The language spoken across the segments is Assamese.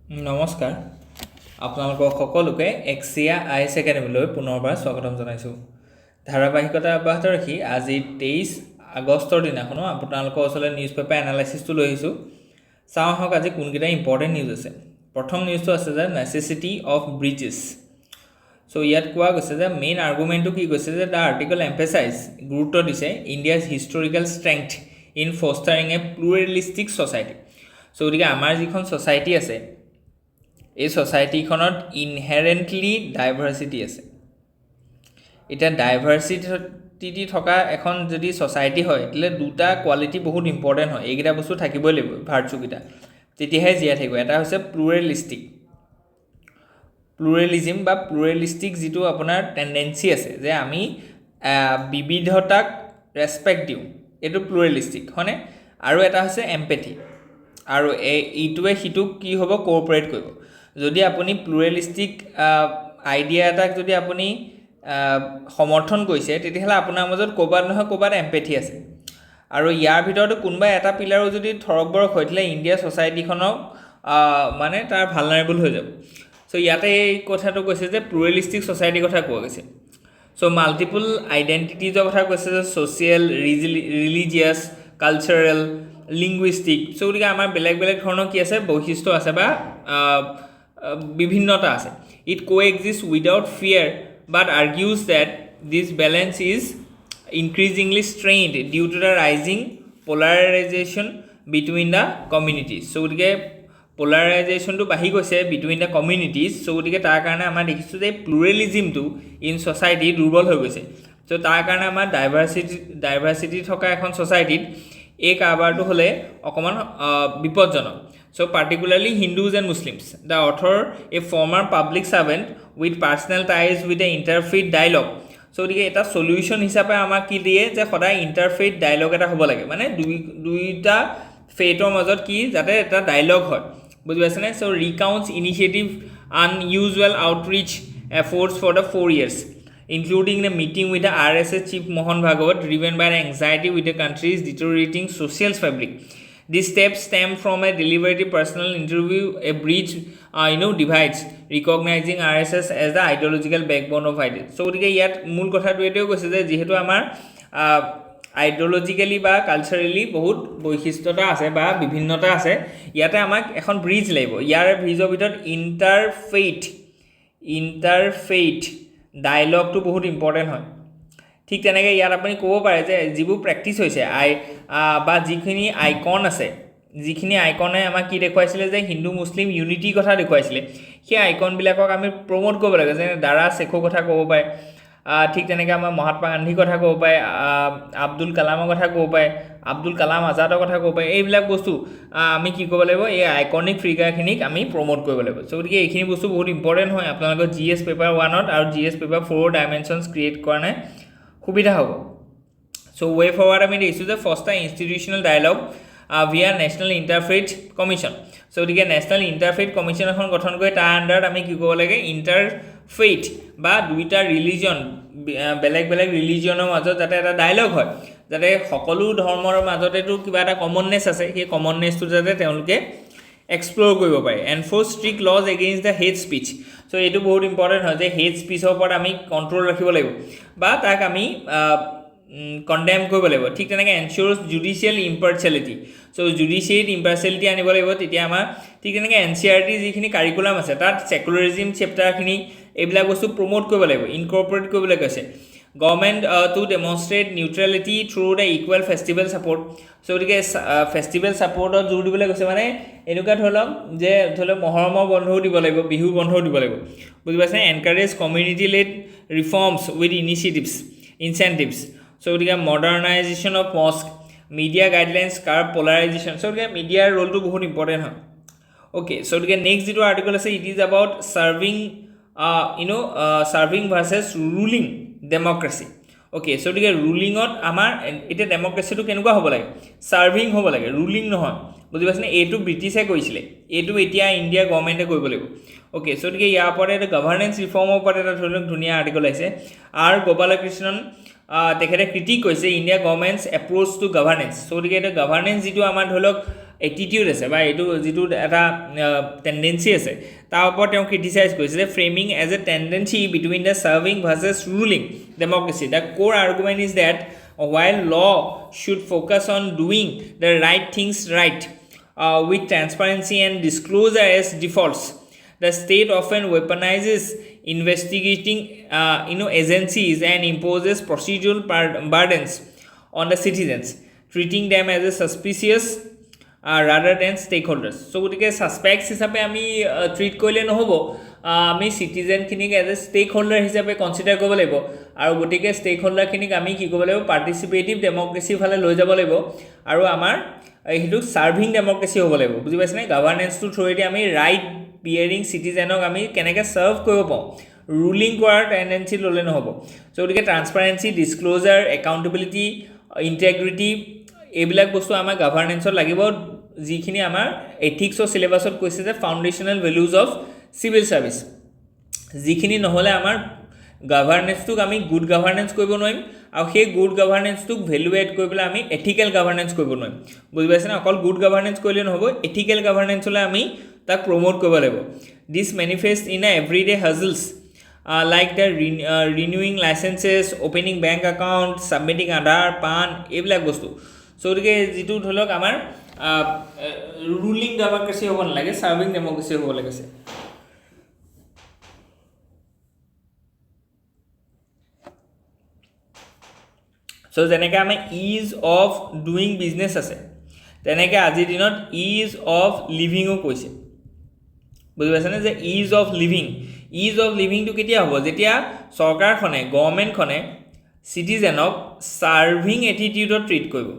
নমস্কাৰ আপোনালোকক সকলোকে AXIA IAS একাডেমীলৈ পুনৰবাৰ স্বাগতম জনাইছোঁ। ধাৰাবাহিকতা অব্যাহত ৰাখি আজি 23 আগষ্টৰ দিনাখনো আপোনালোকৰ ওচৰলৈ নিউজ পেপাৰ এনালাইচিছটো লৈ আহিছোঁ। চাওঁ আহক আজি কোনকেইটা ইম্পৰ্টেণ্ট নিউজ আছে। প্ৰথম নিউজটো আছে যে নেচেচিটি অফ ব্ৰিজেছ। চ' ইয়াত কোৱা গৈছে যে মেইন আৰ্গুমেণ্টটো কি কৈছে যে দ্য আৰ্টিকল এম্ফেচাইজ গুৰুত্ব দিছে India's historical strength in fostering a pluralistic society. So' গতিকে আমাৰ যিখন ছ'চাইটি আছে এই ছ'চাইটিখনত ইনহেৰেণ্টলি ডাইভাৰ্চিটি আছে। এতিয়া ডাইভাৰ্চিটি থকা এখন যদি ছ'চাইটি হয় তেতিয়াহ'লে দুটা কোৱালিটি বহুত ইম্পৰ্টেণ্ট হয়। এইকেইটা বস্তু থাকিবই লাগিব ভাৰ্চুকেইটা, তেতিয়াহে জীয়াই থাকিব। এটা হৈছে প্লুৰেলিজিম বা প্লুৰেলিষ্টিক যিটো আপোনাৰ টেণ্ডেঞ্চি আছে যে আমি বিবিধতাক ৰেচপেক্ট দিওঁ, এইটো প্লুৰেলিষ্টিক হয়নে। আৰু এটা হৈছে এম্পেথি, আৰু ইটোৱে সিটোক কি হ'ব কোঅপাৰেট কৰিব। যদি আপুনি প্লুৰেলিষ্টিক আইডিয়া এটাক যদি আপুনি সমৰ্থন কৰিছে তেতিয়াহ'লে আপোনাৰ মাজত ক'ৰবাত নহয় ক'ৰবাত এম্পেথি আছে। আৰু ইয়াৰ ভিতৰতো কোনোবা এটা পিলাৰো যদি থৰক বৰক হৈ দিলে ইণ্ডিয়া ছ'চাইটিখনক মানে তাৰ ভালনাৰেবল হৈ যাব। চ' ইয়াতে এই কথাটো কৈছে যে প্লুৰেলিষ্টিক ছ'চাইটিৰ কথা কোৱা গৈছে। চ' মাল্টিপুল আইডেণ্টিটিজৰ কথা কৈছে যে ছ'চিয়েল, ৰিলিজিয়াছ, কালচাৰেল, লিংগুইষ্টিক। চ' গতিকে আমাৰ বেলেগ বেলেগ ধৰণৰ কি আছে বৈশিষ্ট্য আছে বা বিভিন্নতা আছে। It coexist without fear but argues that this balance is increasingly strained due to the rising polarisation between the communities. So' গতিকে পলাৰাইজেশ্যনটো বাঢ়ি গৈছে বিটুইন দ্য কমিউনিটিজ। চ' গতিকে তাৰ কাৰণে আমাৰ দেখিছোঁ যে প্লুৰেলিজিমটো ইন ছ'চাইটি দুৰ্বল হৈ গৈছে। চ' তাৰ কাৰণে আমাৰ ডাইভাৰ্চিটি থকা এখন ছ'চাইটিত এই কাৰবাৰটো হ'লে অকণমান বিপদজনক। So' particularly Hindus and Muslims. The author a former public servant with personal ties with a interfaith dialogue. So' গতিকে এটা চলিউশ্যন হিচাপে আমাক কি দিয়ে যে সদায় ইণ্টাৰফেইথ ডায়লগ এটা হ'ব লাগে, মানে দুইটা ফেইথৰ মাজত কি যাতে এটা ডায়লগ হয়, বুজি পাইছেনে। So' recounts initiative unusual outreach efforts for the 4 years, including the meeting with the RSS chief Mohan Bhagwat, driven by the anxiety with the country's deteriorating social fabric. These steps stem from a deliberative personal interview, a bridge divides, recognizing RSS as the ideological backbone of ideas. So গতিকে ইয়াত মূল কথাটো এইটোৱে কৈছে যে যিহেতু আমাৰ আইডিঅ'লজিকেলি বা কালচাৰেলি বহুত বৈশিষ্ট্যতা আছে বা বিভিন্নতা আছে, ইয়াতে আমাক এখন ব্ৰিজ লাগিব। ইয়াৰ ব্ৰিজৰ ভিতৰত ইণ্টাৰফেইথ ডায়লগটো বহুত ইম্পৰ্টেণ্ট হয়। ঠিক তেনেকৈ ইয়াত আপুনি ক'ব পাৰে যে যিবোৰ প্ৰেক্টিছ হৈছে বা যিখিনি আইকন আছে, যিখিনি আইকনে আমাক কি দেখুৱাইছিলে যে হিন্দু মুছলিম ইউনিটিৰ কথা দেখুৱাইছিলে, সেই আইকনবিলাকক আমি প্ৰমোট কৰিব লাগে। যেনে দাৰা চেখুৰ কথা ক'ব পাৰে, ঠিক তেনেকৈ আমাৰ মহাত্মা গান্ধীৰ কথা ক'ব পাৰে, আব্দুল কালামৰ কথা ক'ব পাৰে, আব্দুল কালাম আজাদৰ কথা ক'ব পাৰে। এইবিলাক বস্তু আমি কি কৰিব লাগিব, এই আইকনিক ফিগাৰখিনিক আমি প্ৰমোট কৰিব লাগিব। চ' গতিকে এইখিনি বস্তু বহুত ইম্পৰ্টেণ্ট হয় আপোনালোকৰ GS পেপাৰ 1ত আৰু GS পেপাৰ 4ৰ ডাইমেনশ্যনছ ক্ৰিয়েট কাৰণে সুবিধা হ'ব। চ' ৱে ফৰৱাৰ্ড আমি দেখিছোঁ যে foster institutional dialogue via national interfaith commission. So' গতিকে নেশ্যনেল ইণ্টাৰফেইথ কমিশ্যন এখন গঠন কৰি তাৰ আণ্ডাৰত আমি কি কৰিব লাগে, ইণ্টাৰফেইথ বা দুইটা ৰিলিজন, বেলেগ বেলেগ ৰিলিজনৰ মাজত যাতে এটা ডায়লগ হয়, যাতে সকলো ধৰ্মৰ মাজতেতো কিবা এটা কমননেছ আছে, সেই কমননেছটো যাতে তেওঁলোকে এক্সপ্ল'ৰ কৰিব পাৰে। Enforce strict laws against the hate speech. So' এইটো বহুত ইম্পৰ্টেণ্ট হয় যে হেট স্পীচৰ ওপৰত আমি কণ্ট্ৰল ৰাখিব লাগিব বা তাক আমি কণ্ডেম কৰিব লাগিব। ঠিক তেনেকৈ এনচিয়'ৰ্ছ জুডিচিয়েল ইম্পাৰ্চিয়েলিটি। চ' জুডিচিয়েৰীত ইম্পাৰ্চিয়েলিটি আনিব লাগিব, তেতিয়া আমাৰ ঠিক তেনেকৈ NCERT যিখিনি কাৰিকুলাম আছে তাত ছেকুলাৰিজিম চেপ্টাৰখিনি এইবিলাক বস্তু প্ৰমোট কৰিব লাগিব, ইনকৰ্পৰেট কৰিবলৈ কৈছে। Government to demonstrate neutrality through the equal festival support. So' গতিকে ফেষ্টিভেল ছাপৰ্টত জোৰ দিবলৈ কৈছে, মানে এনেকুৱা ধৰি লওক মহৰমৰ বন্ধও দিব লাগিব, বিহু বন্ধও দিব লাগিব, বুজি পাইছে। Encourage community led reforms with incentives. So' গতিকে modernisation of mosque, media guidelines curb polarisation. So' গতিকে মিডিয়াৰ ৰোলটো বহুত ইম্পৰ্টেণ্ট হয়। অ'কে, চ' গতিকে নেক্সট যিটো আৰ্টিকল আছে, it is about serving versus ruling democracy. Okay, so' গতিকে ৰুলিঙত আমাৰ এতিয়া ডেম'ক্ৰেচিটো কেনেকুৱা হ'ব লাগে, ছাৰ্ভিং হ'ব লাগে, ৰুলিং নহয়, বুজি পাইছেনে। এইটো ব্ৰিটিছে কৰিছিলে, এইটো এতিয়া ইণ্ডিয়া গভৰ্ণমেণ্টে কৰিব লাগিব। অ'কে, চ' গতিকে ইয়াৰ ওপৰত এটা গভাৰ্নেন্স ৰিফৰ্মৰ ওপৰত এটা ধৰি লওক ধুনীয়া আৰ্টিকল আহিছে। আৰ গোপালকৃষ্ণন তেখেতে ক্ৰিটিক কৰিছে India government's approach to governance. So' গতিকে এইটো গভাৰ্নেন্স যিটো আমাৰ ধৰি লওক এটিটিউড আছে বা এইটো যিটো এটা টেন্ডেঞ্চি আছে তাৰ ওপৰত তেওঁ ক্ৰিটিচাইজ কৰিছে যে framing as a tendency between the serving versus ruling democracy the core argument is that while law should focus on doing the right things right with transparency and disclosure as defaults, the state often weaponizes investigating agencies and imposes procedural burdens on the citizens, treating them as a suspicious rather than stakeholders. So gotike suspects hisabe ami treat koile nohobo, আমি সিটিজেন খিনিক এজ এ ষ্টেক হোল্ডাৰ হিচাপে কনচিডাৰ কৰিব লাগিব আৰু গতিকে ষ্টেক হোল্ডাৰ খিনিক আমি কি কৰিব লাগিব পাৰ্টিচিপেটিভ ডেম'ক্ৰেচিৰ ফালে লৈ যাব লাগিব আৰু আমাৰ সেইটো সাৰ্ভিং ডেম'ক্ৰেচি হ'ব লাগিব বুজি পাইছেনে গভৰ্নেন্সটো থ্ৰুৱেদি আমি ৰাইট বিয়াৰিং সিটিজেনক আমি কেনেকৈ সাৰ্ভ কৰিব পাওঁ ৰুলিং কৰাৰ টেন্ডেঞ্চি ল'লে নহ'ব চ' গতিকে ট্ৰান্সপাৰেঞ্চি ডিছক্ল'জাৰ একাউণ্টেবিলিটি ইণ্টেগ্ৰিটি এইবিলাক বস্তু আমাৰ গভৰ্নেন্সত লাগিব যিখিনি আমাৰ এথিক্সৰ চিলেবাছত কৈছে যে foundational values of civil service যিখিনি নহলে আমাৰ গভৰ্নেন্সটোক আমি গুড গভৰ্নেন্স কৰিব নোৱাৰিম আৰু সেই গুড গভৰ্নেন্সটোক ভেলুৱেট কৰিবলৈ আমি এথিকেল গভৰ্নেন্স কৰিব নোৱাৰিম বুজি পাইছেনে অকল গুড গভৰ্নেন্স কৰিলে নহ'ব এথিকেল গভৰ্নেন্সলৈ আমি তাক প্ৰমোট কৰিব লাগিব this manifest in a everyday hassles like the renewing licences opening bank account submitting Aadhaar PAN এইবিলাক বস্তু চ' গতিকে যিটো ধৰি লওক আমাৰ ৰুলিং ডেম'ক্ৰেচি হ'ব নালাগে ছাৰ্ভিং ডেম'ক্ৰেচি হ'ব লাগিছে সো যেনেকৈ আমি ইজ অফ ডুইং বিজনেছ আছে তেনেকৈ আজিৰ দিনত ইজ অফ লিভিঙো কৈছে বুজি পাইছেনে যে ইজ অফ লিভিংটো কেতিয়া হ'ব যেতিয়া চৰকাৰখনে গভৰ্ণমেণ্টখনে চিটিজেনক ছাৰ্ভিং এটিটিউডত ট্ৰিট কৰিব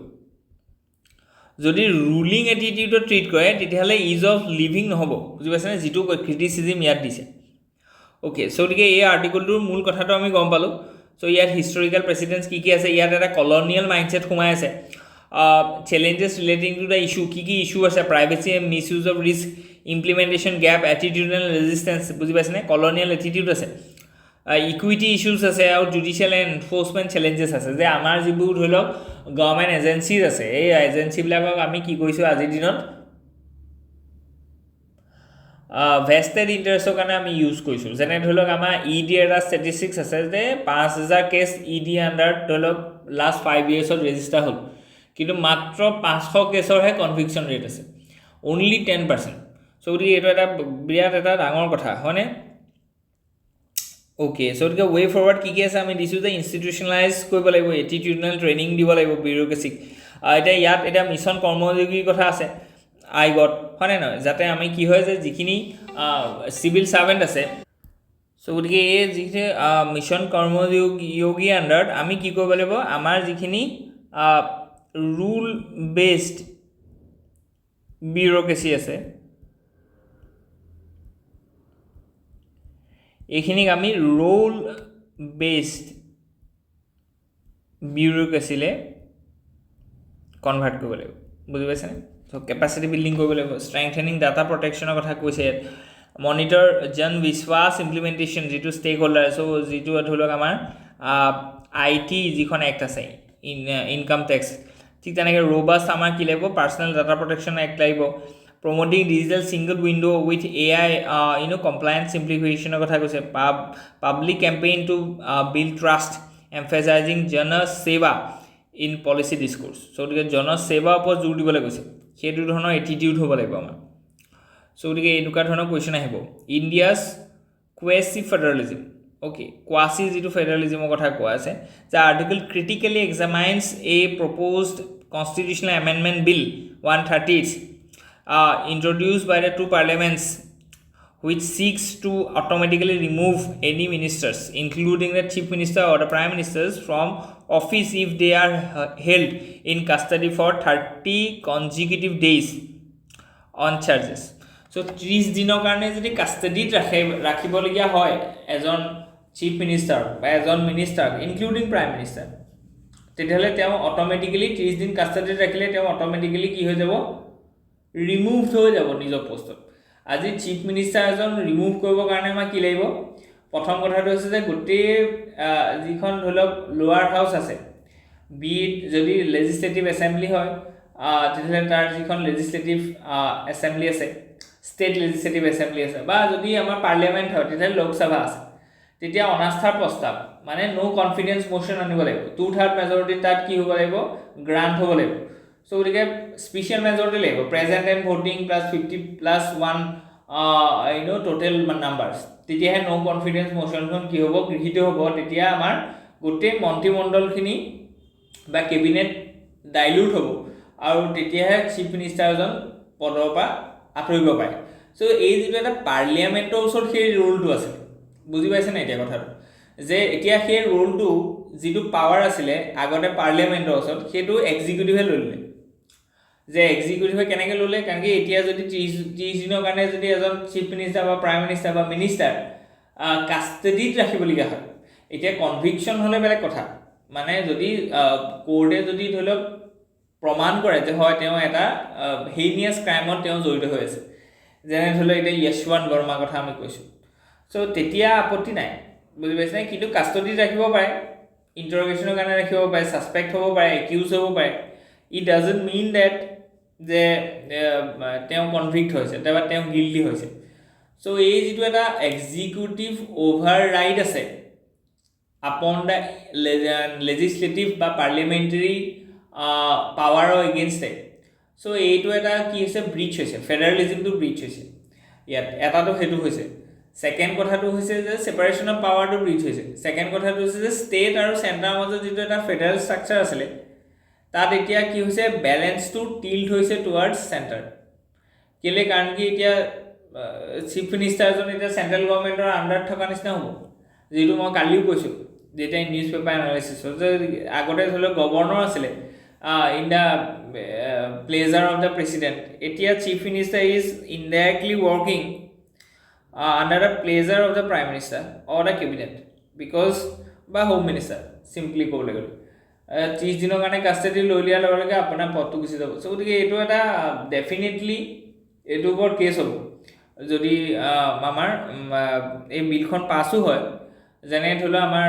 যদি ৰুলিং এটিটিউডত ট্ৰিট কৰে তেতিয়াহ'লে ইজ অফ লিভিং নহ'ব বুজি পাইছেনে যিটো ক্ৰিটিচিজিম ইয়াত দিছে অ'কে চ' গতিকে এই আৰ্টিকলটোৰ মূল কথাটো আমি গম পালোঁ চ' ইয়াত হিষ্টৰিকেল প্ৰেচিডেন্স কি আছে ইয়াত এটা কলনিয়েল মাইণ্ডছেট সোমাই আছে challenges relating to the issue কি ইছ্যু আছে privacy and misuse of risk implementation gap attitudinal resistance বুজি পাইছেনে কলনিয়েল এটিটিউড আছে ইকুইটি ইছ্যুজ আছে আৰু জুডিচিয়েল এণ্ড এনফৰ্চমেণ্ট চেলেঞ্জেছ আছে যে আমাৰ যিবোৰ ধৰি লওক গভৰ্ণমেণ্ট এজেঞ্চিজ আছে এই এজেঞ্চিবিলাকক আমি কি কৰিছোঁ আজিৰ দিনত ভেষ্টেড ইণ্টাৰেষ্টৰ কাৰণে আমি ইউজ কৰিছোঁ যেনে ধৰি লওক আমাৰ ই ডি এটা ষ্টেটিষ্টিক্স আছে যে 5,000 কেছ ই ডি আণ্ডাৰত ধৰি লওক লাষ্ট 5 yearsত ৰেজিষ্টাৰ হ'ল কিন্তু মাত্ৰ 500 কেছৰহে কনভিকশ্যন ৰেট আছে অনলি 10% চ' গতিকে এইটো এটা বিৰাট এটা ডাঙৰ কথা হয়নে অ'কে চ' গতিকে ৱে ফৰৱাৰ্ড কি আছে আমি দিছোঁ যে ইনষ্টিটিউচনেলাইজ কৰিব লাগিব এটিটিউডনেল ট্ৰেইনিং দিব লাগিব বিউৰ'ক্ৰেচিক এতিয়া ইয়াত এতিয়া মিছন কৰ্মযোগীৰ কথা আছে আইগত হয়নে নহয় যাতে আমি কি হয় যে যিখিনি চিভিল ছাৰ্ভেণ্ট আছে চ' গতিকে এই যিখিনি মিছন কৰ্মযোগী আণ্ডাৰত আমি কি কৰিব লাগিব আমাৰ যিখিনি ৰুল বেছড বিউৰ'ক্ৰেচি আছে এইখিনিক আমি ৰোল বেছড বিউৰ'ক্ৰেচিলৈ কনভাৰ্ট কৰিব লাগিব বুজি পাইছেনে চ' কেপাচিটি বিল্ডিং কৰিব লাগিব ষ্ট্ৰেংথেনিং ডাটা প্ৰটেকশ্যনৰ কথা কৈছে ইয়াত মনিটৰ জন বিশ্বাস ইমপ্লিমেণ্টেশ্যন যিটো ষ্টেক হোল্ডাৰ চ' যিটো ধৰি লওক আমাৰ IT যিখন এক্ট আছে ইনকাম টেক্স ঠিক তেনেকৈ ৰ'বাষ্ট আমাৰ কি লাগিব পাৰ্চনেল ডাটা প্ৰটেকশ্যন এক্ট লাগিব promoting digital single window' with AI compliance চিম্প্লিফিকেশ্যনৰ কথা কৈছে public campaign to build trust emphasising jan seva in policy ডিছক'ৰ্চ চ' গতিকে জন সেৱাৰ ওপৰত জোৰ দিবলৈ কৈছে সেইটো ধৰণৰ এটিটিউড হ'ব লাগিব আমাৰ চ' গতিকে এনেকুৱা ধৰণৰ কুৱেশ্যন আহিব India's quasi federalism okay quasi যিটো ফেডাৰেলিজিমৰ কথা কোৱা আছে যে article critically examines a proposed constitutional amendment bill 130 introduced by the two parliaments which seeks to automatically remove any ministers including the chief minister or the prime ministers from office if they are held in custody for 30 consecutive days on charges so 30 দিনৰ কাৰণে যদি কাষ্টডিত ৰাখিবলগীয়া হয় এজন চিফ মিনিষ্টাৰ বা এজন মিনিষ্টাৰ ইনক্লুডিং প্ৰাইম মিনিষ্টাৰ তেতিয়াহ'লে তেওঁ অট'মেটিকেলি 30 দিন কাষ্টডিত ৰাখিলে তেওঁ অট'মেটিকেলি কি হৈ যাব ৰিমুভ হৈ যাব নিজৰ পোষ্টত আজি চিফ মিনিষ্টাৰ এজন ৰিমুভ কৰিবৰ কাৰণে আমাৰ কি লাগিব প্ৰথম কথাটো হৈছে যে গোটেই যিখন ধৰি লওক লোৱাৰ হাউচ আছে বিট যদি লেজিসলেটিভ এছেম্বলি হয় তেতিয়াহ'লে তাৰ যিখন লেজিসলেটিভ এছেম্বলি আছে ষ্টেট লেজিসলেটিভ এছেম্বলি আছে বা যদি আমাৰ পাৰ্লিয়ামেণ্ট হয় তেতিয়াহ'লে লোকসভা আছে তেতিয়া অনাস্থাৰ প্ৰস্তাৱ মানে নো কনফিডেন্স মোশন আনিব লাগিব 2/3 মেজৰিটি তাত কি হ'ব লাগিব গ্ৰান্ট হ'ব লাগিব সো গতিকে স্পেচিয়েল মেজৰিটি লাগিব present and voting plus 50 plus 1 total numbers তেতিয়াহে নো কনফিডেন্স মোশনখন কি হ'ব গৃহীত হ'ব তেতিয়া আমাৰ গোটেই মন্ত্ৰীমণ্ডলখিনি বা কেবিনেট ডাইলুট হ'ব আৰু তেতিয়াহে চিফ মিনিষ্টাৰজন পদৰ পৰা আঁতৰিব পাৰে সো এই যিটো এটা পাৰ্লিয়ামেণ্টৰ ওচৰত সেই ৰোলটো আছে বুজি পাইছে না এতিয়া কথাটো যে এতিয়া সেই ৰোলটো যিটো পাৱাৰ আছিলে আগতে পাৰ্লিয়ামেণ্টৰ ওচৰত সেইটো এক্সিকিউটিভে লৈলে যে এক্সিকিউটিভে কেনেকৈ ল'লে কাৰণ কি এতিয়া যদি 30 দিনৰ কাৰণে যদি এজন চিফ মিনিষ্টাৰ বা প্ৰাইম মিনিষ্টাৰ বা মিনিষ্টাৰ কাষ্টডিত ৰাখিবলগীয়া হয় এতিয়া কনভিকশ্যন হ'লে বেলেগ কথা মানে যদি কোৰ্টে যদি ধৰি লওক প্ৰমাণ কৰে যে হয় তেওঁ এটা হেইনিয়াছ ক্ৰাইমত তেওঁ জড়িত হৈ আছে যেনে ধৰি লওক এতিয়া য়শৱন্ত বৰ্মাৰ কথা আমি কৈছোঁ সো তেতিয়া আপত্তি নাই বুজি পাইছে কিন্তু কাষ্টডিত ৰাখিব পাৰে ইণ্টাৰগেশ্যনৰ কাৰণে ৰাখিব পাৰে ছাছপেক্ট হ'ব পাৰে একিউজ হ'ব পাৰে ইট ডাজন্ট মিন ডেট যে তেওঁ কনভিক্ট হৈছে বা তেওঁ গিল্টি হৈছে সো এই যিটো এটা এক্সিকিউটিভ অভাৰ ৰাইট আছে আপন দ্য লেজিসলেটিভ বা পাৰ্লিয়ামেণ্টাৰী পাৱাৰৰ এগেইনষ্টে সো এইটো এটা কি হৈছে ব্ৰিচ হৈছে ফেডাৰেলিজমটো ব্ৰিচ হৈছে ইয়াত এটাটো সেইটো হৈছে সেকেন্ড কথাটো হৈছে যে সেপাৰেশন অফ পাৱাৰটো ব্ৰিচ হৈছে সেকেন্ড কথাটো হৈছে যে ষ্টেট আৰু চেণ্টাৰৰ মাজত যিটো এটা ফেডাৰেল ষ্ট্ৰাকচাৰ আছিলে তাত এতিয়া কি হৈছে বেলেন্সটো টিল্ট হৈছে টুৱাৰ্ডছ চেণ্টাৰ কেলে কাৰণ কি এতিয়া চিফ মিনিষ্টাৰজন এতিয়া চেণ্ট্ৰেল গভৰ্ণমেণ্টৰ আণ্ডাৰত থকা নিচিনা হ'ব যিটো মই কালিও কৈছোঁ যেতিয়া নিউজ পেপাৰ এনালাইচিছত যে আগতে ধৰি লওক গভৰ্ণৰ আছিলে in the pleasure of the president এতিয়া chief minister is indirectly working under the pleasure of the prime minister or the cabinet because by home minister simply ক'বলৈ গ'লে 30 দিনৰ কাৰণে কাষ্টডি লৈ লিয়াৰ লগে লগে আপোনাৰ পদটো গুচি যাব সো গতিকে এইটো এটা ডেফিনেটলি এইটো ওপৰত কেছ হ'ব যদি আমাৰ এই বিলখন পাছো হয় যেনে ধৰি লওক আমাৰ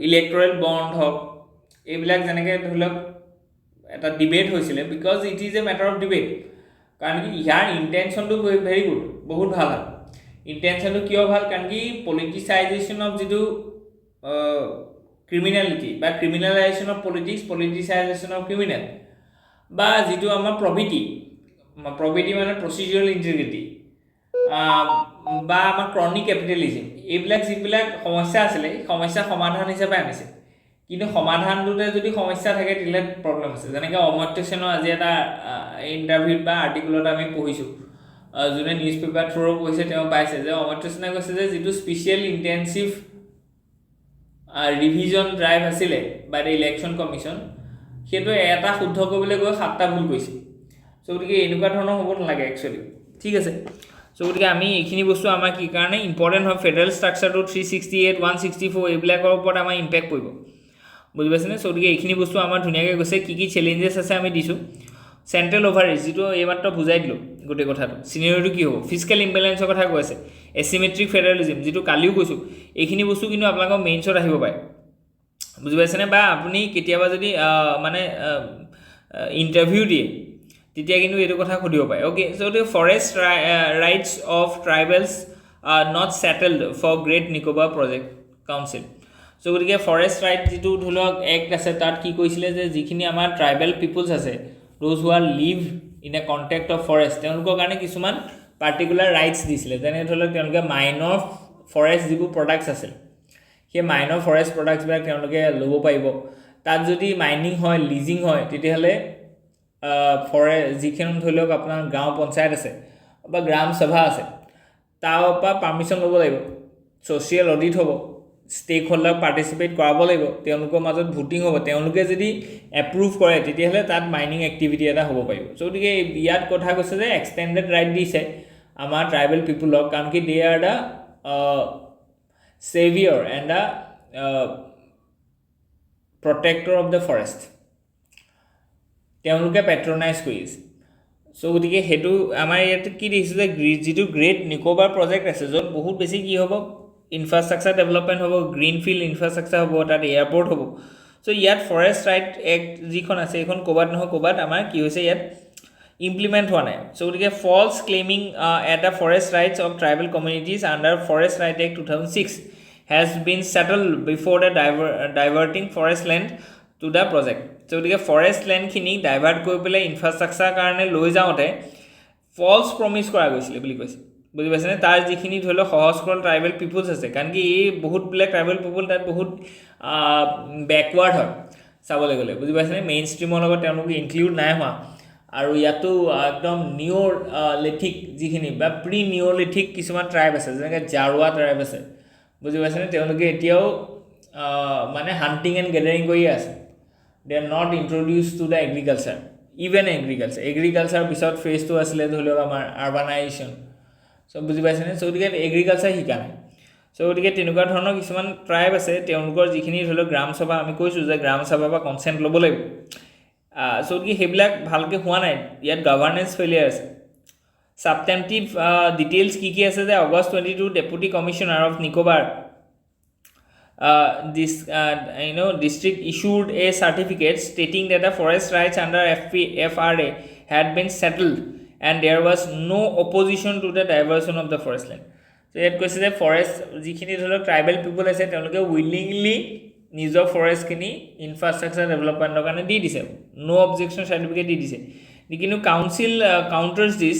ইলেক্টৰেল বণ্ড হওক এইবিলাক যেনেকৈ ধৰি লওক এটা ডিবেট হৈছিলে because it is a matter of debate কাৰণ কি ইয়াৰ ইণ্টেনশ্যনটো ভেৰি গুড বহুত ভাল হয় ইণ্টেনশ্যনটো কিয় ভাল কাৰণ কি পলিটিচাইজেশ্যন অফ যিটো ক্ৰিমিনেলিটি বা ক্ৰিমিনেলাইজেশ্যন অফ পলিটিক্স পলিটিচাইজেশ্যন অফ ক্ৰিমিনেল বা যিটো আমাৰ প্ৰভিটি মানে প্ৰচিডিউৰেল ইণ্টিগ্ৰিটি বা আমাৰ ক্ৰনিক কেপিটেলিজিম এইবিলাক যিবিলাক সমস্যা আছিলে এই সমস্যা সমাধান হিচাপে আনিছে কিন্তু সমাধানটোতে যদি সমস্যা থাকে তেতিয়াহ'লে প্ৰব্লেম আছে যেনেকৈ অমৰ্ত্য সেনৰ আজি এটা ইণ্টাৰভিউত বা আৰ্টিকুলত আমি পঢ়িছোঁ যোনে নিউজ পেপাৰ থ্ৰুও কৈছে তেওঁ পাইছে যে অমৰ্ত্য সেনে কৈছে যে যিটো স্পেচিয়েল ইণ্টেনচিভ ৰিভিজন ড্ৰাইভ আছিলে বাই দ্য ইলেকশ্যন কমিশ্যন সেইটো এটা শুদ্ধ কৰিবলৈ গৈ 7টা ভুল কৰিছে চ' গতিকে এনেকুৱা ধৰণৰ হ'ব নালাগে একচুৱেলি ঠিক আছে চ' গতিকে আমি এইখিনি বস্তু আমাৰ কি কাৰণে ইম্পৰ্টেণ্ট হয় ফেডাৰেল ষ্ট্ৰাকচাৰটো 368 164 এইবিলাকৰ ওপৰত আমাৰ ইম্পেক্ট পৰিব বুজি পাইছেনে চ' গতিকে এইখিনি বস্তু আমাৰ ধুনীয়াকৈ গৈছে কি চেলেঞ্জেছ আছে আমি দিছোঁ চেণ্ট্ৰেল অভাৰেজ যিটো এইমাত্ৰ বুজাই দিলোঁ গোটেই কথাটো চিনিয়ৰিটি কি হ'ব ফিজিকেল ইম্বেলেঞ্চৰ কথা কৈ আছে এচিমেট্ৰিক ফেডাৰেলিজিম যিটো কালিও কৈছোঁ এইখিনি বস্তু কিন্তু আপোনালোকৰ মেইনছত আহিব পাৰে বুজি পাইছেনে বা আপুনি কেতিয়াবা যদি মানে ইণ্টাৰভিউ দিয়ে তেতিয়া কিন্তু এইটো কথা সুধিব পাৰে okay so' the forest rights of tribals not settled for Great Nicobar project council so' গতিকে ফৰেষ্ট ৰাইট যিটো ধৰি লওক এক্ট আছে তাত কি কৈছিলে যে যিখিনি আমাৰ ট্ৰাইবেল পিপুলছ আছে those who are live in a context of forest তেওঁলোকৰ কাৰণে কিছুমান পাৰ্টিকুলাৰ ৰাইটছ দিছিলে যেনে ধৰি লওক তেওঁলোকে মাইনৰ ফৰেষ্ট যিবোৰ প্ৰডাক্টছ আছিল সেই মাইনৰ ফৰেষ্ট প্ৰডাক্টছবিলাক তেওঁলোকে ল'ব পাৰিব তাত যদি মাইনিং হয় লিজিং হয় তেতিয়াহ'লে যিখন ধৰি লওক আপোনাৰ গাঁও পঞ্চায়ত আছে বা গ্ৰাম সভা আছে তাৰ পৰা পাৰ্মিশ্যন ল'ব লাগিব ছ'চিয়েল অডিট হ'ব ষ্টেক হোল্ডাৰক পাৰ্টিচিপেট কৰাব লাগিব তেওঁলোকৰ মাজত ভোটিং হ'ব তেওঁলোকে যদি এপ্ৰুভ কৰে তেতিয়াহ'লে তাত মাইনিং এক্টিভিটি এটা হ'ব পাৰিব চ' গতিকে ইয়াত কথা কৈছে যে এক্সটেণ্ডেড ৰাইট দিছে আমাৰ ট্ৰাইবেল পিপুলক কাৰণ কি they are the saviour and the protector of the forest তেওঁলোকে পেট্ৰনাইজ কৰি আছে চ' গতিকে সেইটো আমাৰ ইয়াত কি দেখিছোঁ যে যিটো গ্ৰেট নিকোবাৰ প্ৰজেক্ট আছে য'ত বহুত বেছি কি হ'ব ইনফ্ৰাষ্ট্ৰাকচাৰ ডেভেলপমেণ্ট হ'ব গ্ৰীণ ফিল্ড ইনফ্ৰাষ্ট্ৰাকচাৰ হ'ব তাত এয়াৰপৰ্ট হ'ব সো ইয়াত ফৰেষ্ট ৰাইট এক্ট যিখন আছে এইখন ক'বাত নহয় ক'বাত আমাৰ কি হৈছে ইয়াত ইমপ্লিমেণ্ট হোৱা নাই সো গতিকে false claiming at the forest rights of tribal communities under forest right act 2006 has been settled before the diverting forest land to the project so gotike forest land khini divert koi pele infrastructure karone loi jaote false promise kora goisile boli koise বুজি পাইছে নে তাৰ যিখিনি ধৰি লওক সহজ সৰল ট্ৰাইবেল পিপলছ আছে কাৰণ কি এই বহুত ব্লেক ট্ৰাইবেল পিপল তাত বহুত ব্যাকৱাৰ্ড হয় চাবলৈ গ'লে বুজি পাইছে নে মেইন ষ্ট্ৰীমৰ লগত তেওঁলোক ইনক্লুড নাই হোৱা আৰু ইয়াতো একদম নিঅ'লিথিক যিখিনি বা প্ৰি নিঅ'লিথিক কিছুমান ট্ৰাইব আছে যেনেকৈ জাৰুৱা ট্ৰাইব আছে বুজি পাইছে নে তেওঁলোকে এতিয়াও মানে হান্টিং এণ্ড গেদাৰিং কৰি আছে they are not introduce to the agriculture even agriculture পিছত ফেজটো আছিলে ধৰি লওক আমাৰ আৰ্বানাইজেশ্যন সো বুজি পাইছে নে সো গতিকে এগ্ৰিকালচাৰ শিকা নাই সো গতিকে তেনেকুৱা ধৰণৰ কিছুমান ট্ৰাইব আছে তেওঁলোকৰ যিখিনি ধৰি লওক গ্ৰাম সভা আমি কৈছোঁ যে গ্ৰাম সভা বা কনচেণ্ট ল'ব লাগিব সো গতিকে সেইবিলাক ভালকৈ হোৱা নাই ইয়াত গভাৰ্নেন্স ফেইলিয়াৰ আছে সাবটেম্পটিভ ডিটেইলছ কি আছে যে August 22 deputy commissioner of Nicobar district issued a certificate stating that the forest rights under FRA had been settled and there was no opposition to the diversion of the forest land. So yet কৈছে যে ফৰেষ্ট যিখিনি ধৰি লওক ট্ৰাইবেল পিপল আছে তেওঁলোকে উইলিংলি নিজৰ ফৰেষ্টখিনি ইনফ্ৰাষ্ট্ৰাকচাৰ ডেভেলপমেণ্টৰ কাৰণে দি দিছে নো অবজেকশ্যন চাৰ্টিফিকেট দি দিছে কিন্তু council counters this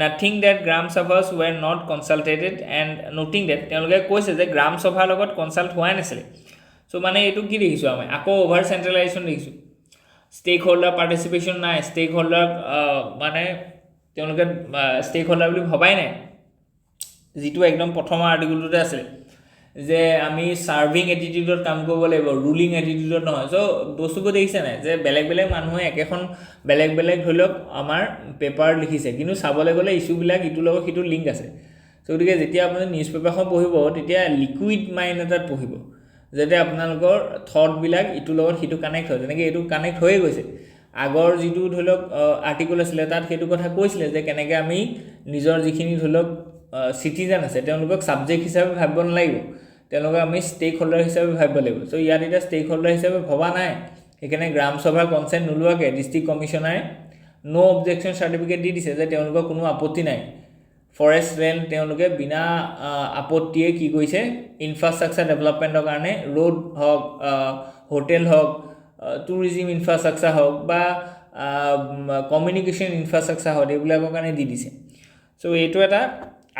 nothing that gram sabhas were not consulted and noting that তেওঁলোকে কৈছে যে গ্ৰাম সভাৰ লগত কনচাল্ট হোৱাই নাছিলে চ' মানে এইটো কি দেখিছোঁ আমি আকৌ অভাৰ চেণ্ট্ৰেলাইজেশ্যন দেখিছোঁ ষ্টেক হোল্ডাৰ পাৰ্টিচিপেশ্যন নাই ষ্টেক হোল্ডাৰ মানে তেওঁলোকে ষ্টেক হোল্ডাৰ বুলি ভবাই নাই যিটো একদম প্ৰথম আৰ্টিকলটোতে আছিলে যে আমি সাৰ্ভিং এটিটিউডত কাম কৰিব লাগিব ৰুলিং এটিটিউডত নহয় চ' বস্তুবোৰ দেখিছে নাই যে বেলেগ বেলেগ মানুহে একেখন বেলেগ বেলেগ ধৰি লওক আমাৰ পেপাৰ লিখিছে কিন্তু চাবলৈ গ'লে ইছ্যুবিলাক ইটোৰ লগত সিটো লিংক আছে চ' গতিকে যেতিয়া আপুনি নিউজ পেপাৰখন পঢ়িব তেতিয়া লিকুইড মাইণ্ড এটাত পঢ়িব যাতে আপোনালোকৰ থটবিলাক ইটোৰ লগত সিটো কানেক্ট হয় যেনেকৈ এইটো কানেক্ট হৈয়ে গৈছে আগৰ যিটো ধৰি লওক আৰ্টিকল আছিলে তাত সেইটো কথা কৈছিলে যে কেনেকৈ আমি নিজৰ যিখিনি ধৰি লওক চিটিজেন আছে তেওঁলোকক ছাবজেক্ট হিচাপে ভাবিব নালাগিব তেওঁলোকক আমি ষ্টেক হোল্ডাৰ হিচাপে ভাবিব লাগিব চ' ইয়াত এতিয়া ষ্টেক হোল্ডাৰ হিচাপে ভবা নাই সেইকাৰণে গ্ৰাম সভাৰ কনচেণ্ট নোলোৱাকৈ ডিষ্ট্ৰিক্ট কমিশ্যনাৰে নো অবজেকশ্যন চাৰ্টিফিকেট দি দিছে যে তেওঁলোকৰ কোনো আপত্তি নাই ফৰেষ্ট লেণ্ড তেওঁলোকে বিনা আপত্তিয়ে কি কৰিছে ইনফ্ৰাষ্ট্ৰাকচাৰ ডেভেলপমেণ্টৰ কাৰণে ৰোড হওক হোটেল হওক টুৰিজিম ইনফ্ৰাষ্ট্ৰাকচাৰ হওক বা কমিউনিকেশ্যন ইনফ্ৰাষ্ট্ৰাকচাৰ হওক এইবিলাকৰ কাৰণে দি দিছে চ' এইটো এটা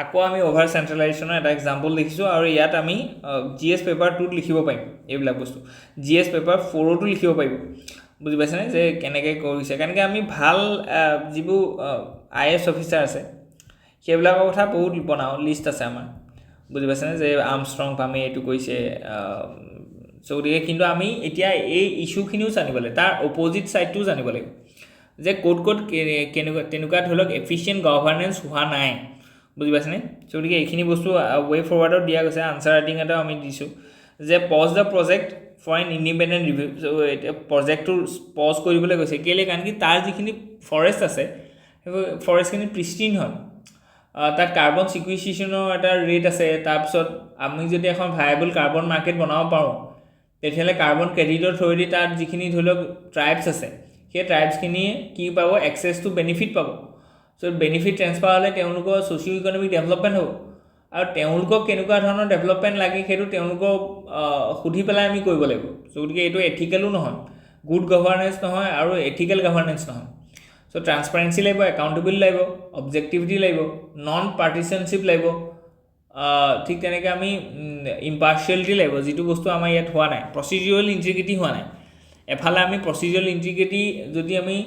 আকৌ আমি অভাৰ চেণ্ট্ৰেলাইজেশ্যনৰ এটা এক্সাম্পল দেখিছোঁ আৰু ইয়াত আমি GS পেপাৰ 2ত লিখিব পাৰিম এইবিলাক বস্তু GS পেপাৰ 4তো লিখিব পাৰিব বুজি পাইছেনে যে কেনেকৈ কৰিছে কেনেকৈ আমি ভাল যিবোৰ IAS অফিচাৰ আছে সেইবিলাকৰ কথা বহুত বনাওঁ লিষ্ট আছে আমাৰ বুজি পাইছেনে যে আৰ্মষ্ট্ৰং পামে এইটো কৈছে চ' গতিকে কিন্তু আমি এতিয়া এই ইছ্যুখিনিও জানিব লাগিব তাৰ অপজিট ছাইডটোও জানিব লাগিব যে ক'ত কেনেকুৱা তেনেকুৱা ধৰি লওক এফিচিয়েণ্ট গভাৰ্নেন্স হোৱা নাই বুজি পাইছেনে চ' গতিকে এইখিনি বস্তু ৱে ফৰৱাৰ্ডত দিয়া গৈছে আনচাৰ ৰাইটিং এটাও আমি দিছোঁ যে pause the project for an independent review so' এতিয়া প্ৰজেক্টটো পজ কৰিবলৈ গৈছে কেলৈ কাৰণ কি তাৰ যিখিনি ফৰেষ্ট আছে সেইবোৰ ফৰেষ্টখিনি প্ৰিষ্টিন হয় তাত কাৰ্বন চিকুইচিয়েশ্যনৰ এটা ৰেট আছে তাৰপিছত আমি যদি এখন ভায়াবল কাৰ্বন মাৰ্কেট বনাব পাৰোঁ তেতিয়াহ'লে কাৰ্বন ক্ৰেডিটৰ থ্ৰুৱেদি তাত যিখিনি ধৰি লওক ট্ৰাইবছ আছে সেই ট্ৰাইবছখিনিয়ে কি পাব এক্সেছ টু বেনিফিট পাব চ' বেনিফিট ট্ৰেন্সফাৰ হ'লে তেওঁলোকৰ ছ'চিঅ' ইকনমিক ডেভেলপমেণ্ট হ'ব আৰু তেওঁলোকক কেনেকুৱা ধৰণৰ ডেভেলপমেণ্ট লাগে সেইটো তেওঁলোকক সুধি পেলাই আমি কৰিব লাগিব চ' গতিকে এইটো এথিকেলো নহয় গুড গভাৰ্নেন্স নহয় আৰু এথিকেল গভাৰ্নেন্স নহয় চ' ট্ৰান্সপাৰেঞ্চি লাগিব একাউণ্টেবিলিটি লাগিব অবজেক্টিভিটি লাগিব নন পাৰ্টিচনশ্বিপ লাগিব ঠিক তেনেকৈ আমি ইম্পাৰ্চিয়েলিটি লাগিব যিটো বস্তু আমাৰ ইয়াত হোৱা নাই প্ৰচিডিউৰেল ইণ্টিগ্ৰিটি হোৱা নাই এফালে আমি প্ৰচিডিউৰেল ইণ্টিগ্ৰিটি যদি আমি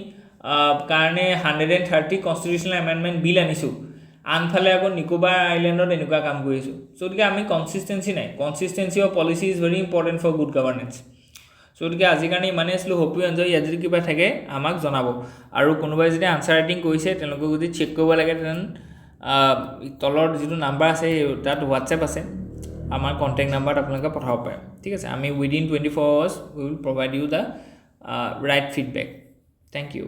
কাৰণে 130 কনষ্টিটিউশ্যনেল এমেণ্ডমেণ্ট বিল আনিছোঁ আনফালে আকৌ নিকোবাৰ আইলেণ্ডত এনেকুৱা কাম কৰিছোঁ চ' গতিকে আমি কনচিষ্টেঞ্চি নাই consistency of policy is very important for good governance so' গতিকে আজিৰ কাৰণে ইমানেই আছিলোঁ হোপ ইউ এনজয় ইয়াত যদি কিবা থাকে আমাক জনাব আৰু কোনোবাই যদি আনচাৰ ৰাইটিং কৰিছে তেওঁলোকক যদি চেক কৰিব লাগে তেনে তলৰ যিটো নাম্বাৰ আছে তাত হোৱাটছএপ আছে আমাৰ কণ্টেক্ট নাম্বাৰত আপোনালোকে পঠাব পাৰে ঠিক আছে আমি within 24 hours we will provide you the right feedback thank U